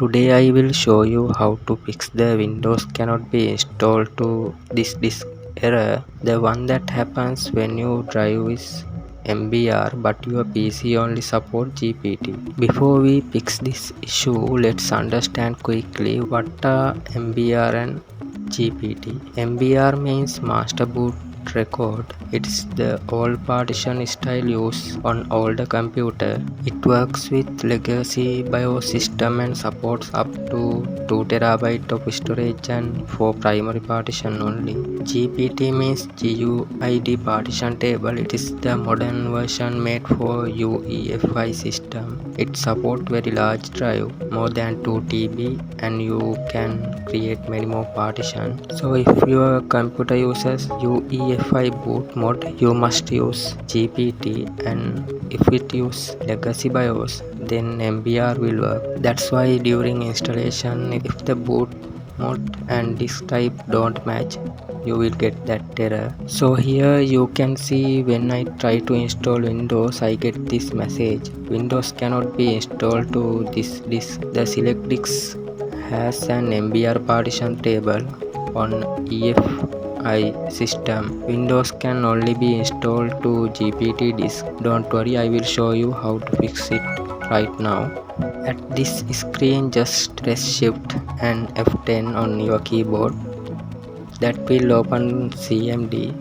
Today I will show you how to fix the Windows cannot be installed to this disk error, the one that happens when your drive is MBR but your PC only support GPT. Before we fix this issue, let's understand quickly what are MBR and GPT. MBR means Master Boot Record. It's the old partition style used on older computer. It works with legacy BIOS system and supports up to 2 TB of storage and for primary partition only. GPT means GUID partition table. It is the modern version made for UEFI system. It supports very large drive, more than 2 TB, and you can create many more partitions. So if your computer uses UEFI boot mode, you must use GPT, and if it uses legacy BIOS, then MBR will work. That's why during installation, if the boot mode and disk type don't match, you will get that error. So here you can see when I try to install Windows, I get this message: Windows cannot be installed to this disk. The select disk has an MBR partition table on UEFI system. Windows can only be installed to GPT disk. Don't worry, I will show you how to fix it right now. At this screen, just press Shift and F10 on your keyboard. That will open CMD.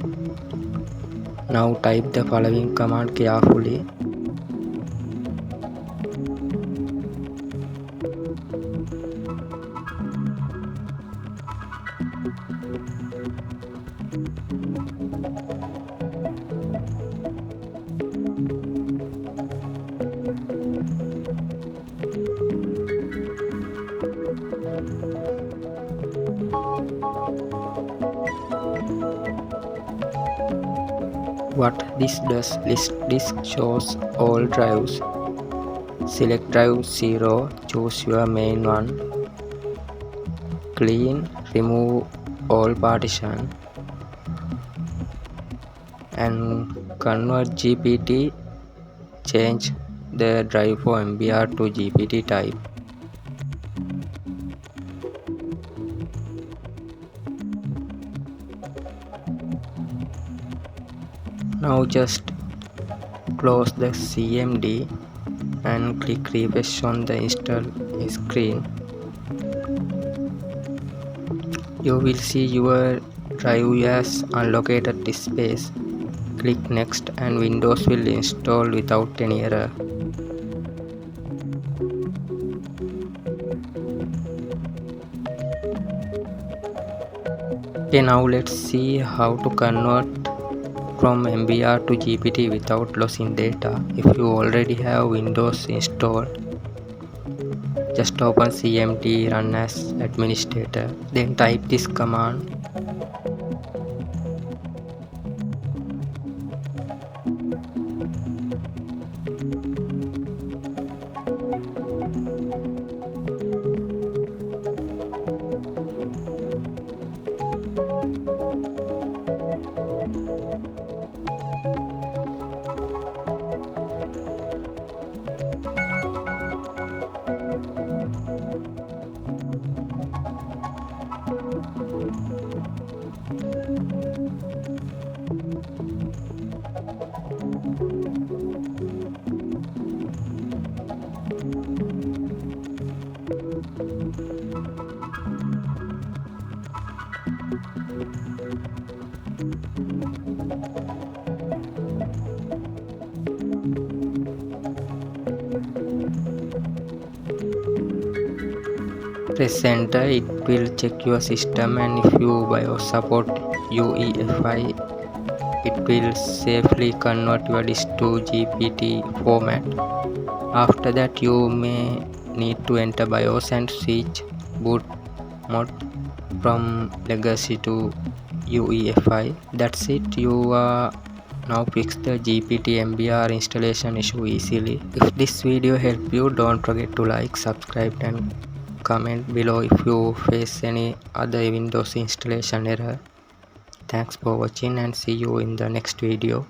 Now type the following command carefully. What this does, list disk shows all drives. Select drive 0, choose your main one. Clean, remove all partition and convert GPT. Change the drive for MBR to GPT type. Now just close the CMD and click refresh on the install screen. You will see your drive has unallocated disk space. Click next and Windows will install without any error. Okay, now let's see how to convert from MBR to GPT without losing data. If you already have Windows installed, just open CMD, run as administrator, then type this command. Press enter, it will check your system, and if you BIOS support UEFI, it will safely convert your disk to GPT format. After that, you may need to enter BIOS and switch boot mode from legacy to UEFI. That's it, you are now fix the GPT MBR installation issue easily. If this video helped you, don't forget to like, subscribe and comment below if you face any other Windows installation error. Thanks for watching and see you in the next video.